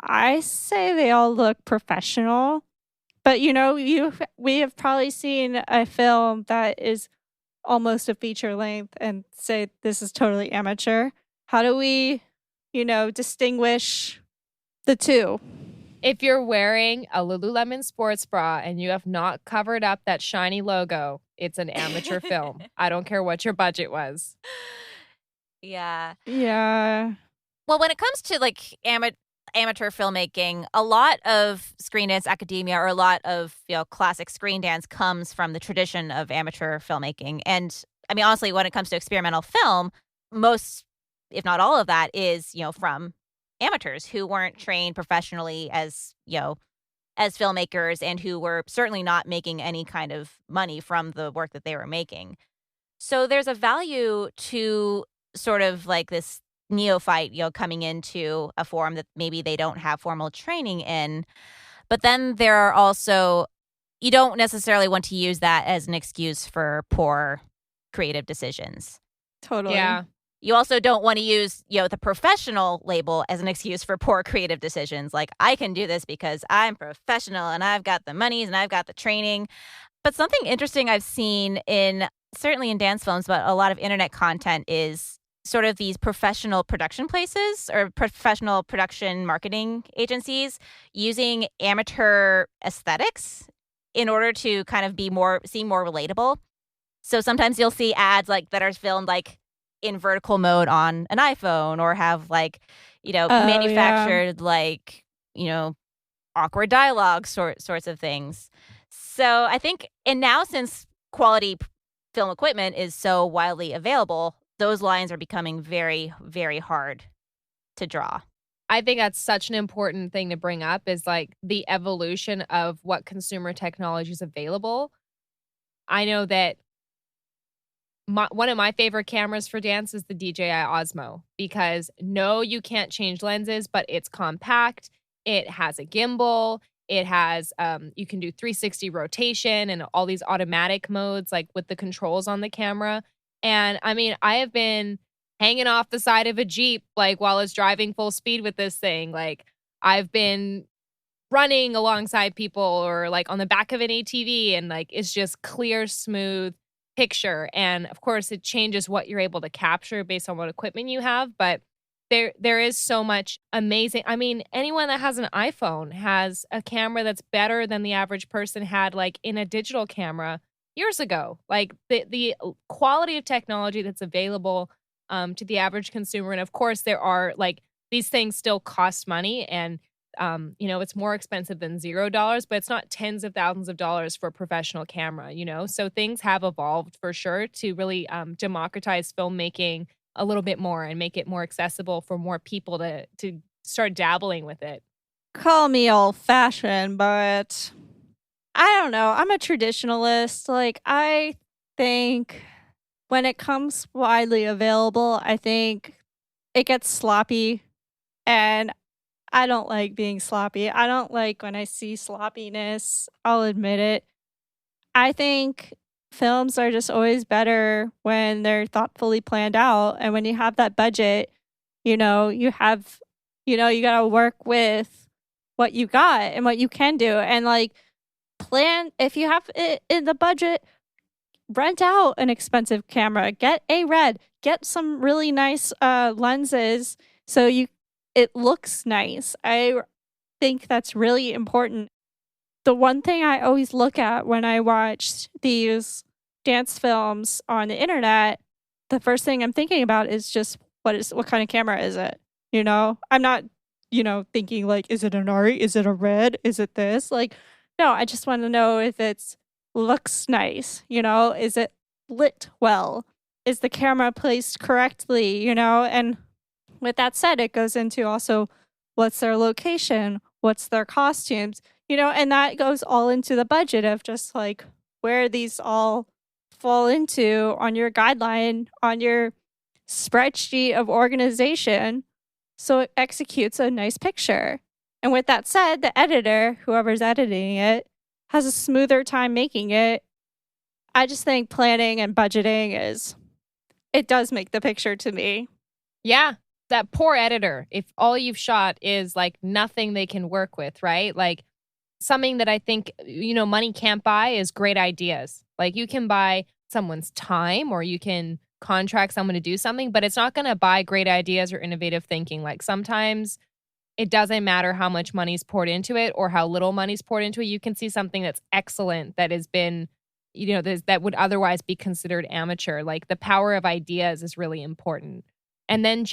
I say they all look professional. But, we have probably seen a film that is almost a feature length and say this is totally amateur. How do we, distinguish the two? If you're wearing a Lululemon sports bra and you have not covered up that shiny logo, it's an amateur film. I don't care what your budget was. Yeah. Yeah. Well, when it comes to like amateur filmmaking, a lot of screen dance academia, or a lot of classic screen dance, comes from the tradition of amateur filmmaking. And I mean, honestly, when it comes to experimental film, most, if not all of that, is from amateurs who weren't trained professionally as filmmakers, and who were certainly not making any kind of money from the work that they were making. So there's a value to sort of like this neophyte, coming into a form that maybe they don't have formal training in. But then there are also, you don't necessarily want to use that as an excuse for poor creative decisions. Totally. Yeah. You also don't want to use, the professional label as an excuse for poor creative decisions. Like, I can do this because I'm professional and I've got the monies and I've got the training. But something interesting I've seen certainly in dance films, but a lot of internet content is sort of these professional production places or professional production marketing agencies using amateur aesthetics in order to kind of seem more relatable. So sometimes you'll see ads like that are filmed like in vertical mode on an iPhone, or have like, manufactured like, awkward dialogue sorts of things. So I think, and now since quality film equipment is so widely available, those lines are becoming very, very hard to draw. I think that's such an important thing to bring up, is like the evolution of what consumer technology is available. I know that one of my favorite cameras for dance is the DJI Osmo, because no, you can't change lenses, but it's compact. It has a gimbal. It has, you can do 360 rotation and all these automatic modes, like with the controls on the camera. And I mean, I have been hanging off the side of a Jeep, like while it's driving full speed with this thing. Like, I've been running alongside people or like on the back of an ATV, and like, it's just clear, smooth picture. And of course, it changes what you're able to capture based on what equipment you have. But there is so much amazing. I mean, anyone that has an iPhone has a camera that's better than the average person had like in a digital camera years ago. Like the quality of technology that's available to the average consumer. And of course, there are like, these things still cost money, and it's more expensive than $0, but it's not tens of thousands of dollars for a professional camera, So things have evolved for sure to really democratize filmmaking a little bit more and make it more accessible for more people to start dabbling with it. Call me old-fashioned, but I don't know. I'm a traditionalist. Like, I think when it comes widely available, I think it gets sloppy, and I don't like being sloppy. I don't like when I see sloppiness. I'll admit it. I think films are just always better when they're thoughtfully planned out. And when you have that budget, you got to work with what you got and what you can do. And like, plan, if you have it in the budget, rent out an expensive camera, get a red, get some really nice lenses so it looks nice. I think that's really important. The one thing I always look at when I watch these dance films on the internet, the first thing I'm thinking about is just what kind of camera is it? I'm not, thinking like, is it an Ari? Is it a red? Is it this? Like, no, I just want to know if it looks nice. Is it lit well? Is the camera placed correctly? And with that said, it goes into also what's their location, what's their costumes, and that goes all into the budget of just like where these all fall into on your guideline, on your spreadsheet of organization, so it executes a nice picture. And with that said, the editor, whoever's editing it, has a smoother time making it. I just think planning and budgeting it does make the picture to me. Yeah. That poor editor, if all you've shot is like nothing they can work with, right? Like, something that I think, money can't buy is great ideas. Like, you can buy someone's time, or you can contract someone to do something, but it's not going to buy great ideas or innovative thinking. Like, sometimes it doesn't matter how much money's poured into it or how little money's poured into it. You can see something that's excellent that has been, that would otherwise be considered amateur. Like, the power of ideas is really important. And then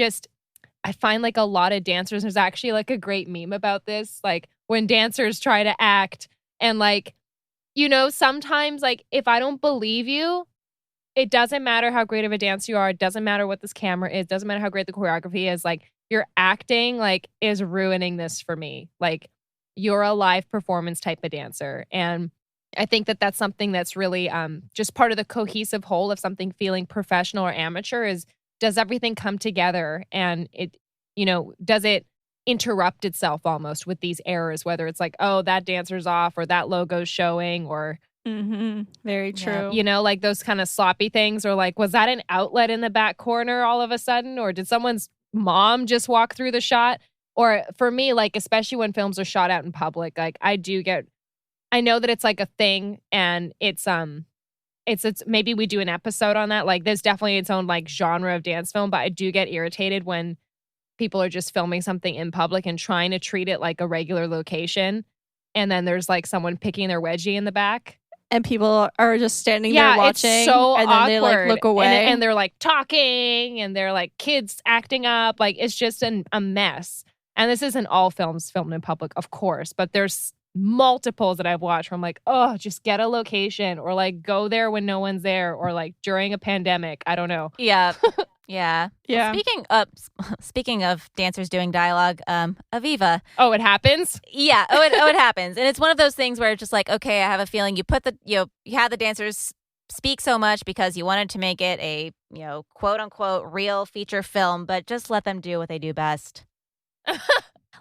I find like a lot of dancers, there's actually like a great meme about this, like when dancers try to act and like, sometimes like if I don't believe you, it doesn't matter how great of a dancer you are. It doesn't matter what this camera is. Doesn't matter how great the choreography is. Like, your acting like is ruining this for me. Like, you're a live performance type of dancer. And I think that that's something that's really just part of the cohesive whole of something feeling professional or amateur is, does everything come together, and it, does it interrupt itself almost with these errors, whether it's like, oh, that dancer's off or that logo's showing or very true. you know, like those kind of sloppy things, or like, was that an outlet in the back corner all of a sudden, or did someone's mom just walk through the shot? Or for me, like, especially when films are shot out in public, like I know that it's like a thing, and it's maybe we do an episode on that. Like there's definitely its own like genre of dance film, but I do get irritated when people are just filming something in public and trying to treat it like a regular location, and then there's like someone picking their wedgie in the back. And people are just standing there watching. It's so and awkward. then they like look away. And they're like talking, and they're like kids acting up. Like it's just a mess. And this isn't all films filmed in public, of course, but there's multiples that I've watched where I'm like, oh, just get a location, or like go there when no one's there, or like during a pandemic. I don't know. Yeah. Yeah. Yeah. Speaking of dancers doing dialogue, Aviva. Oh, it happens? Yeah. It happens. And it's one of those things where it's just like, okay, I have a feeling you had the dancers speak so much because you wanted to make it a, quote unquote real feature film, but just let them do what they do best.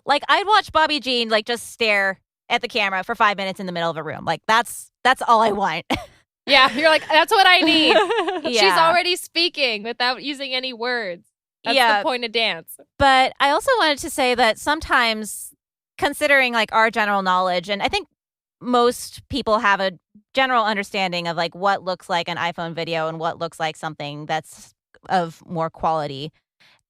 Like I'd watch Bobby Jean like just stare at the camera for 5 minutes in the middle of a room. Like that's all I want. Yeah, you're like, that's what I need. Yeah. She's already speaking without using any words. That's the point of dance. But I also wanted to say that sometimes, considering like our general knowledge, and I think most people have a general understanding of like what looks like an iPhone video and what looks like something that's of more quality.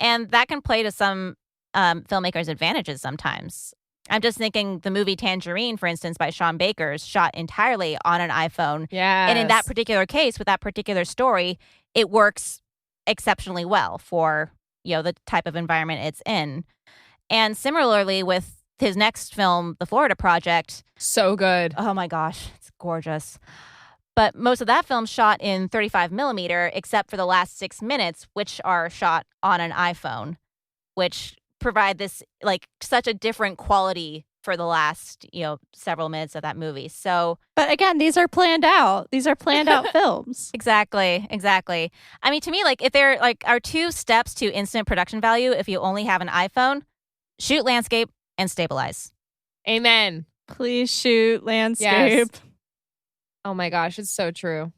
And that can play to some filmmakers' advantages sometimes. I'm just thinking the movie Tangerine, for instance, by Sean Baker, is shot entirely on an iPhone. Yeah. And in that particular case, with that particular story, it works exceptionally well for, the type of environment it's in. And similarly with his next film, The Florida Project. So good. Oh my gosh, it's gorgeous. But most of that film shot in 35 millimeter, except for the last 6 minutes, which are shot on an iPhone, which provide this like such a different quality for the last several minutes of that movie. So, but again, these are planned out films. Exactly. I mean, to me, like if there are 2 steps to instant production value, if you only have an iPhone, shoot landscape and stabilize. Amen. Please shoot landscape. Yes. Oh my gosh, it's so true.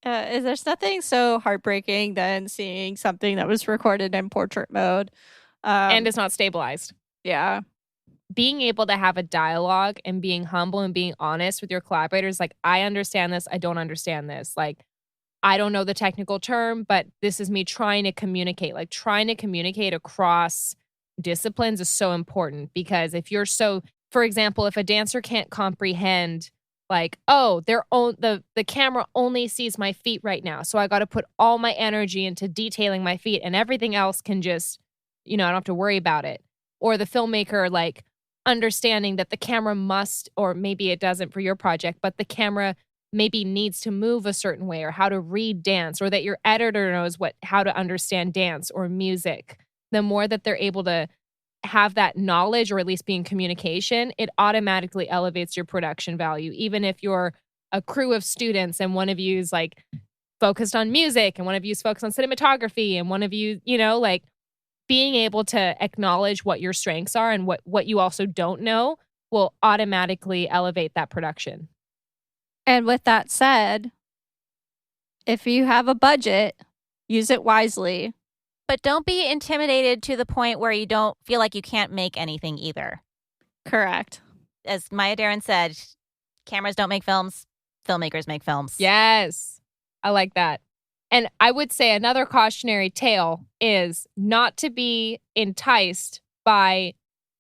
There's nothing so heartbreaking than seeing something that was recorded in portrait mode. And it's not stabilized. Yeah. Being able to have a dialogue and being humble and being honest with your collaborators, like, I understand this, I don't understand this. Like, I don't know the technical term, but this is me trying to communicate. Like, trying to communicate across disciplines is so important, because if you're for example, if a dancer can't comprehend, like, oh, the camera only sees my feet right now, so I got to put all my energy into detailing my feet, and everything else can just, I don't have to worry about it. Or the filmmaker, like, understanding that the camera must, or maybe it doesn't for your project, but the camera maybe needs to move a certain way, or how to read dance, or that your editor knows how to understand dance or music. The more that they're able to have that knowledge, or at least be in communication, it automatically elevates your production value. Even if you're a crew of students and one of you is like focused on music and one of you is focused on cinematography and one of you, like, being able to acknowledge what your strengths are and what you also don't know will automatically elevate that production. And with that said, if you have a budget, use it wisely. But don't be intimidated to the point where you don't feel like you can't make anything either. Correct. As Maya Deren said, cameras don't make films, filmmakers make films. Yes. I like that. And I would say another cautionary tale is not to be enticed by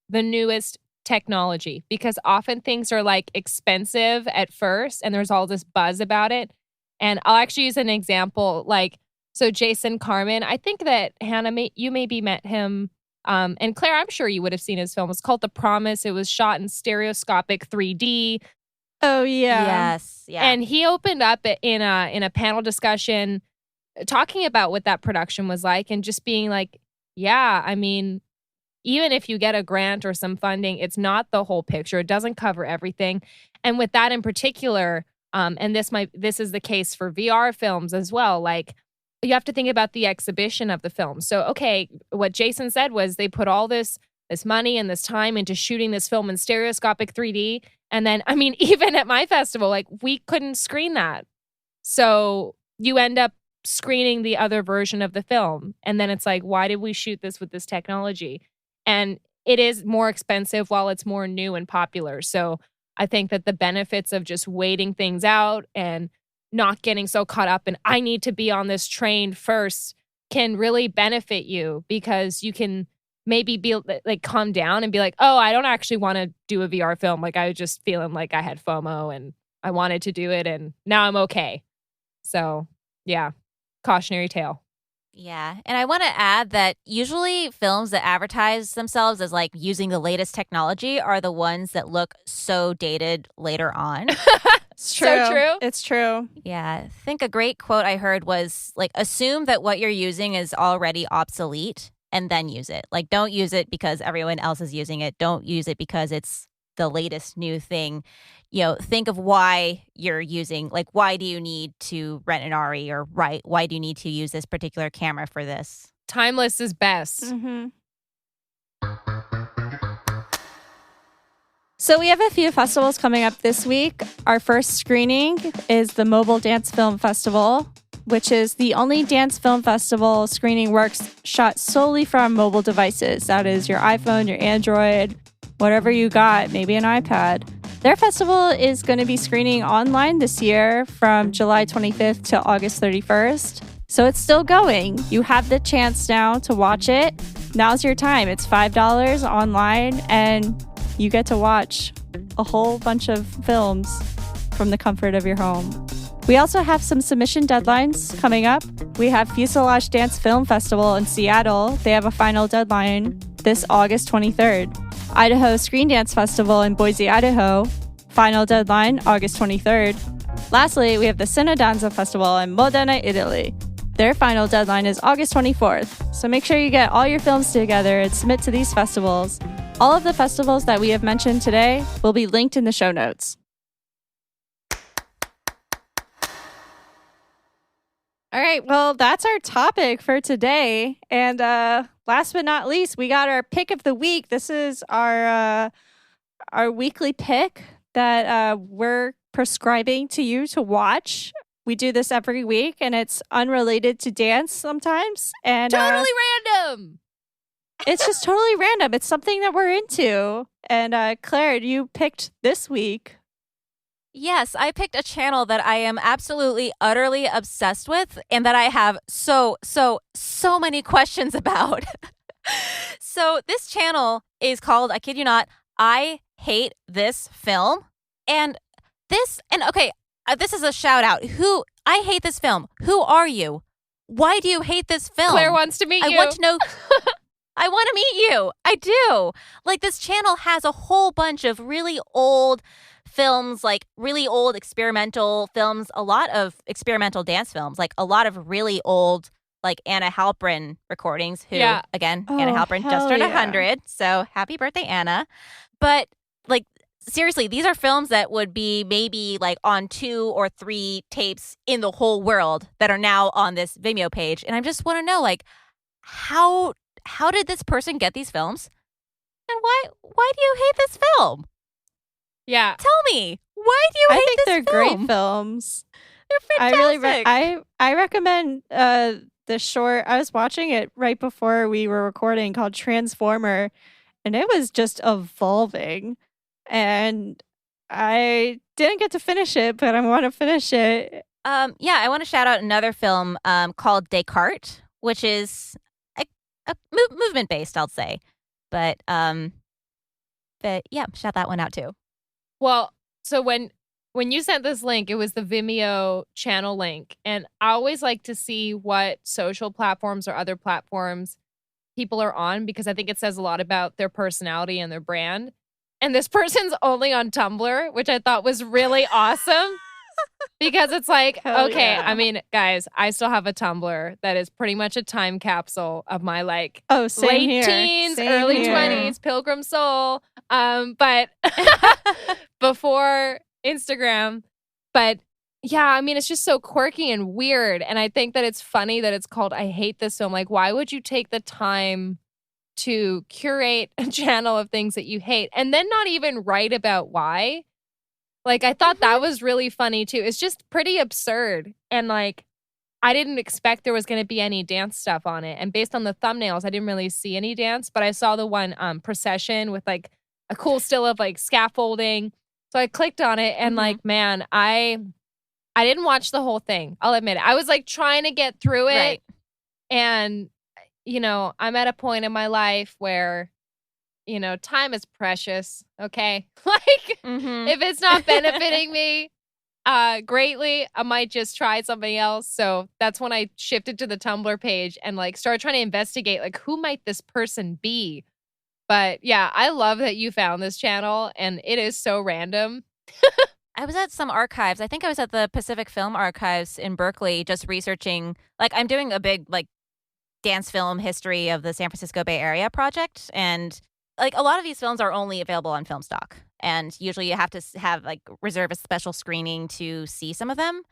the newest technology, because often things are like expensive at first and there's all this buzz about it. And I'll actually use an example, like, so Jason Carmen, I think that Hannah, you maybe met him, and Claire, I'm sure you would have seen his film. It's called The Promise. It was shot in stereoscopic 3D. Oh yeah. Yes. Yeah. And he opened up in a panel discussion talking about what that production was like, and just being like, yeah, I mean, even if you get a grant or some funding, it's not the whole picture. It doesn't cover everything. And with that in particular, and this is the case for VR films as well, like, you have to think about the exhibition of the film. So, okay, what Jason said was they put all this this money and this time into shooting this film in stereoscopic 3D. And then, I mean, even at my festival, like we couldn't screen that. So you end up screening the other version of the film. And then it's like, why did we shoot this with this technology? And it is more expensive while it's more new and popular. So I think that the benefits of just waiting things out and not getting so caught up in, I need to be on this train first, can really benefit you, because you can maybe be like calm down and be like, oh, I don't actually want to do a VR film. Like I was just feeling like I had FOMO and I wanted to do it and now I'm okay. So yeah, cautionary tale. Yeah. And I want to add that usually films that advertise themselves as like using the latest technology are the ones that look so dated later on. It's true. So true. It's true. Yeah. I think a great quote I heard was like, assume that what you're using is already obsolete and then use it. Like, don't use it because everyone else is using it. Don't use it because it's the latest new thing. You know, think of why you're using, like, why do you need to rent an RE, or why do you need to use this particular camera for this? Timeless is best. Mm-hmm. So we have a few festivals coming up this week. Our first screening is the Mobile Dance Film Festival, which is the only dance film festival screening works shot solely from mobile devices. That is your iPhone, your Android, whatever you got, maybe an iPad. Their festival is going to be screening online this year from July 25th to August 31st. So it's still going. You have the chance now to watch it. Now's your time. It's $5 online, and you get to watch a whole bunch of films from the comfort of your home. We also have some submission deadlines coming up. We have Fuselage Dance Film Festival in Seattle. They have a final deadline this August 23rd. Idaho Screen Dance Festival in Boise, Idaho. Final deadline August 23rd. Lastly, we have the Cinedanza Festival in Modena, Italy. Their final deadline is August 24th. So make sure you get all your films together and submit to these festivals. All of the festivals that we have mentioned today will be linked in the show notes. All right, well, that's our topic for today. And last but not least, we got our pick of the week. This is our weekly pick that we're prescribing to you to watch. We do this every week, and it's unrelated to dance sometimes. And Totally random. It's just totally random. It's something that we're into. And Claire, you picked this week. Yes, I picked a channel that I am absolutely, utterly obsessed with and that I have so many questions about. So this channel is called, I kid you not, I Hate This Film. And this is a shout out. I hate this film. Who are you? Why do you hate this film? Claire wants to meet you. I want to know. I want to meet you. I do. Like, this channel has a whole bunch of really old films, like really old experimental films, a lot of experimental dance films, like a lot of really old, like Anna Halprin recordings, who, again, Anna Halprin just turned 100. So happy birthday, Anna. But like, seriously, these are films that would be maybe like on 2 or 3 tapes in the whole world that are now on this Vimeo page. And I just want to know, like, how did this person get these films? And why do you hate this film? Yeah. Tell me, why do you hate this film? I think they're great films. They're fantastic. I recommend the short. I was watching it right before we were recording, called Transformer, and it was just evolving. And I didn't get to finish it, but I want to finish it. I want to shout out another film called Descartes, which is a movement based, I'll say. But yeah, shout that one out too. Well, so when you sent this link, it was the Vimeo channel link. And I always like to see what social platforms or other platforms people are on, because I think it says a lot about their personality and their brand. And this person's only on Tumblr, which I thought was really awesome. Because it's like, okay, I mean, guys, I still have a Tumblr that is pretty much a time capsule of my late teens, early 20s, Pilgrim Soul. But before Instagram. But yeah, I mean, it's just so quirky and weird. And I think that it's funny that it's called I Hate This Film. Like, why would you take the time to curate a channel of things that you hate and then not even write about why. Like, I thought that was really funny too. It's just pretty absurd. And like, I didn't expect there was going to be any dance stuff on it. And based on the thumbnails, I didn't really see any dance, but I saw the one procession with like a cool still of like scaffolding. So I clicked on it and like, man, I didn't watch the whole thing. I'll admit it. I was like trying to get through it. Right. And, you know, I'm at a point in my life where, you know, time is precious. Okay. Like, if it's not benefiting me greatly, I might just try something else. So that's when I shifted to the Tumblr page and like started trying to investigate, like, who might this person be? But yeah, I love that you found this channel and it is so random. I was at some archives. I think I was at the Pacific Film Archives in Berkeley just researching, like, I'm doing a big, like, dance film history of the San Francisco Bay Area project. And, like, a lot of these films are only available on film stock. And usually you have to have, like, reserve a special screening to see some of them.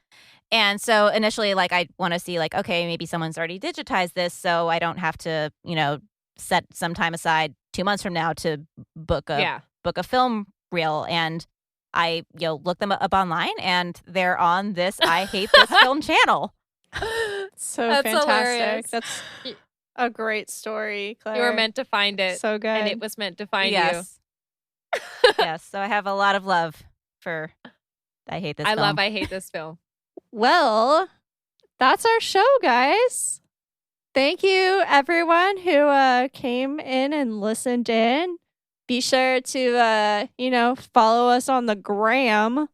And so initially, like, I want to see, like, okay, maybe someone's already digitized this, so I don't have to, you know, set some time aside 2 months from now to book a film reel. And I, you know, look them up online, and they're on this I Hate This Film channel. So That's fantastic. hilarious. That's a great story, Claire. You were meant to find it. So good. And it was meant to find Yes. Yes. So I have a lot of love for I Hate This you. Film. I hate this film. Well, that's our show, guys. Thank you, everyone who came in and listened in. Be sure to, you know, follow us on the gram.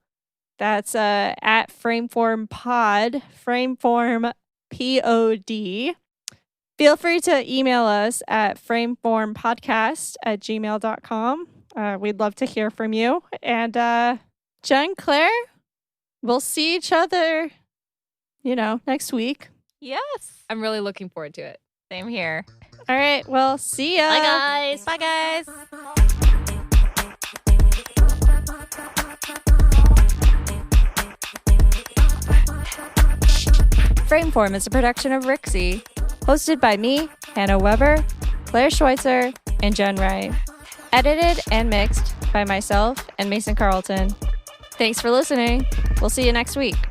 That's at Frameform Pod, Frameform POD. Feel free to email us at frameformpodcast@gmail.com. We'd love to hear from you. And Jen, Claire, we'll see each other, you know, next week. Yes. I'm really looking forward to it. Same here. All right. Well, see ya. Bye, guys. Bye, guys. Frameform is a production of Rixie, hosted by me, Hannah Weber, Claire Schweitzer, and Jen Wright. Edited and mixed by myself and Mason Carlton. Thanks for listening. We'll see you next week.